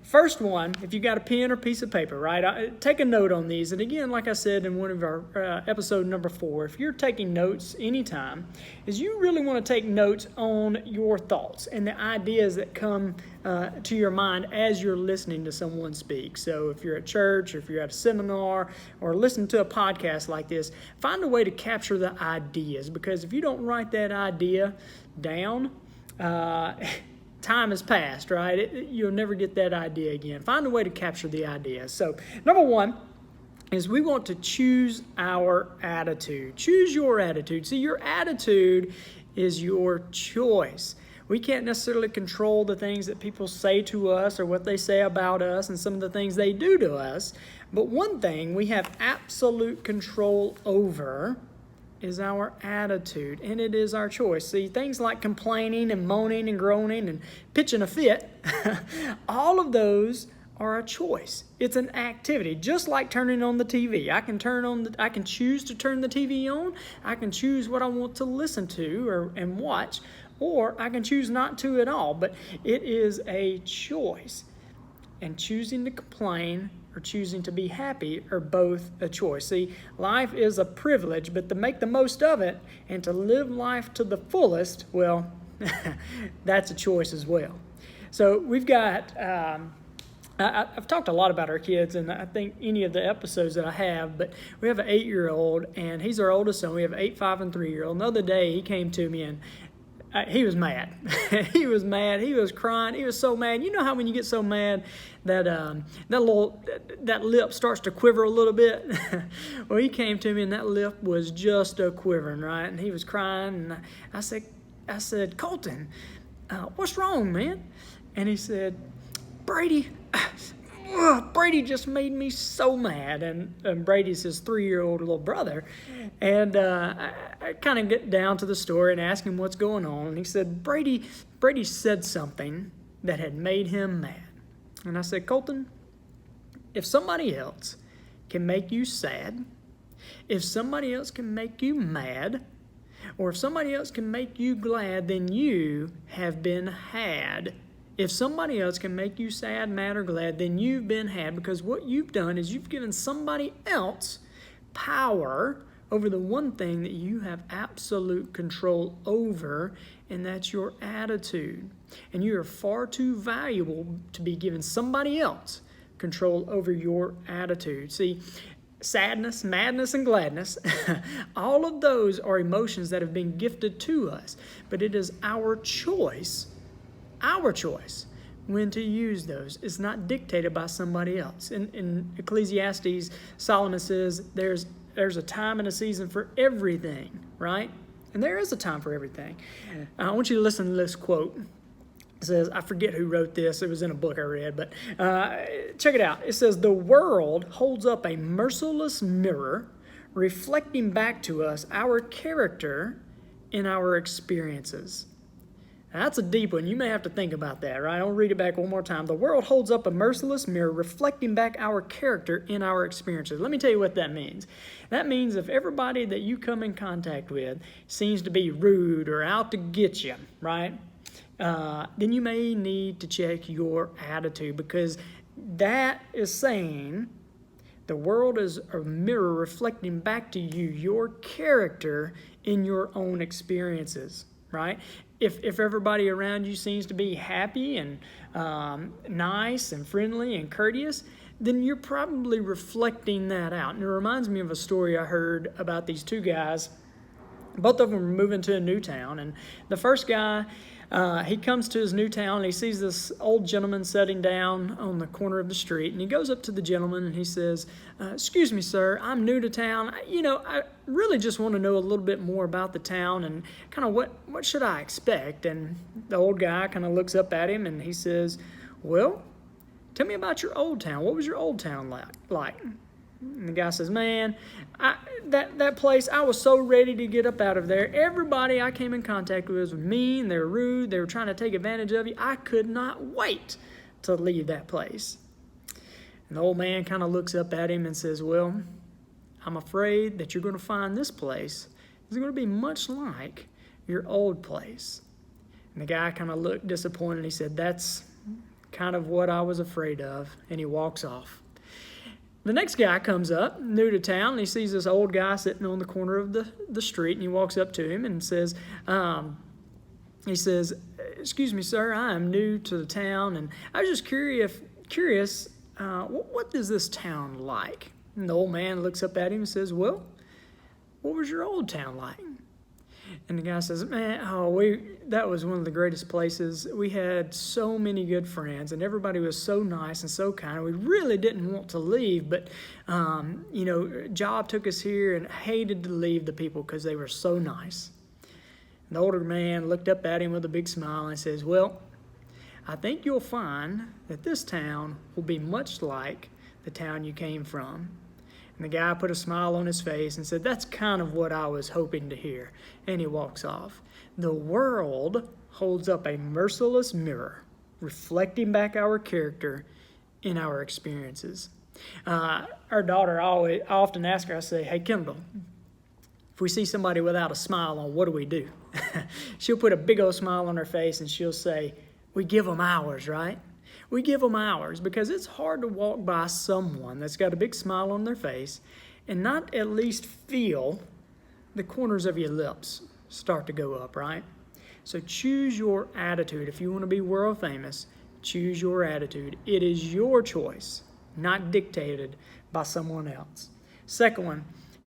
first one, if you got a pen or piece of paper, right, take a note on these. And again, like I said in one of our episode number 4, if you're taking notes anytime, is you really want to take notes on your thoughts and the ideas that come to your mind as you're listening to someone speak. So if you're at church, or if you're at a seminar, or listen to a podcast like this, find a way to capture the ideas, because if you don't write that idea down, time has passed, right? You'll never get that idea again. Find a way to capture the idea. So, number 1 is we want to choose our attitude. Choose your attitude. See, your attitude is your choice. We can't necessarily control the things that people say to us or what they say about us and some of the things they do to us. But one thing we have absolute control over is our attitude, and it is our choice. See, things like complaining and moaning and groaning and pitching a fit, all of those are a choice. It's an activity, just like turning on the TV. I can choose to turn the TV on. I can choose what I want to listen to and watch, or I can choose not to at all. But it is a choice, and choosing to complain or choosing to be happy are both a choice. See, life is a privilege, but to make the most of it and to live life to the fullest, well, that's a choice as well. So we've got, I've talked a lot about our kids, and I think any of the episodes that I have, but we have an 8-year-old, and he's our oldest son. We have an 8, 5, and 3-year-old. The other day, he came to me, and he was mad. He was mad. He was crying. He was so mad. You know how when you get so mad that that lip starts to quiver a little bit? Well, he came to me and that lip was just a quivering, right? And he was crying. And I said, Colton, what's wrong, man? And he said, Brady just made me so mad. And Brady's his 3-year-old little brother. And I kind of get down to the story and ask him what's going on. And he said, Brady said something that had made him mad. And I said, Colton, if somebody else can make you sad, if somebody else can make you mad, or if somebody else can make you glad, then you have been had. If somebody else can make you sad, mad, or glad, then you've been had, because what you've done is you've given somebody else power over the one thing that you have absolute control over, and that's your attitude. And you are far too valuable to be given somebody else control over your attitude. See, sadness, madness, and gladness, all of those are emotions that have been gifted to us, but it is our choice when to use those. It's not dictated by somebody else. In Ecclesiastes, Solomon says there's a time and a season for everything, right? And there is a time for everything. I want you to listen to this quote. It says, I forget who wrote this. It was in a book I read, but check it out. It says, the world holds up a merciless mirror, reflecting back to us our character in our experiences. Now, that's a deep one. You may have to think about that, right? I'll read it back one more time. The world holds up a merciless mirror, reflecting back our character in our experiences. Let me tell you what that means. That means if everybody that you come in contact with seems to be rude or out to get you, right? Then you may need to check your attitude, because that is saying the world is a mirror reflecting back to you your character in your own experiences, right? If everybody around you seems to be happy and nice and friendly and courteous, then you're probably reflecting that out. And it reminds me of a story I heard about these two guys. Both of them were moving to a new town, and the first guy, he comes to his new town, and he sees this old gentleman sitting down on the corner of the street, and he goes up to the gentleman, and he says, excuse me, sir, I'm new to town. I really just want to know a little bit more about the town and kind of what should I expect? And the old guy kind of looks up at him, and he says, well, tell me about your old town. What was your old town like? And the guy says, man, that place, I was so ready to get up out of there. Everybody I came in contact with was mean, they were rude, they were trying to take advantage of you. I could not wait to leave that place. And the old man kind of looks up at him and says, well, I'm afraid that you're going to find this place is going to be much like your old place. And the guy kind of looked disappointed. He said, that's kind of what I was afraid of, and he walks off. The next guy comes up, new to town, and he sees this old guy sitting on the corner of the street, and he walks up to him and says, "Excuse me, sir, I am new to the town, and I was just curious, what is this town like?" And the old man looks up at him and says, "Well, what was your old town like?" And the guy says, "Man, that was one of the greatest places. We had so many good friends, and everybody was so nice and so kind. We really didn't want to leave, but, job took us here and hated to leave the people because they were so nice." And the older man looked up at him with a big smile and says, "Well, I think you'll find that this town will be much like the town you came from." And the guy put a smile on his face and said, "That's kind of what I was hoping to hear." And he walks off. The world holds up a merciless mirror, reflecting back our character in our experiences. Our daughter, I often ask her, I say, "Hey, Kendall, if we see somebody without a smile on, what do?" She'll put a big old smile on her face and she'll say, "We give them ours, right?" We give them ours because it's hard to walk by someone that's got a big smile on their face and not at least feel the corners of your lips start to go up, right? So choose your attitude. If you want to be world famous, choose your attitude. It is your choice, not dictated by someone else. Second one,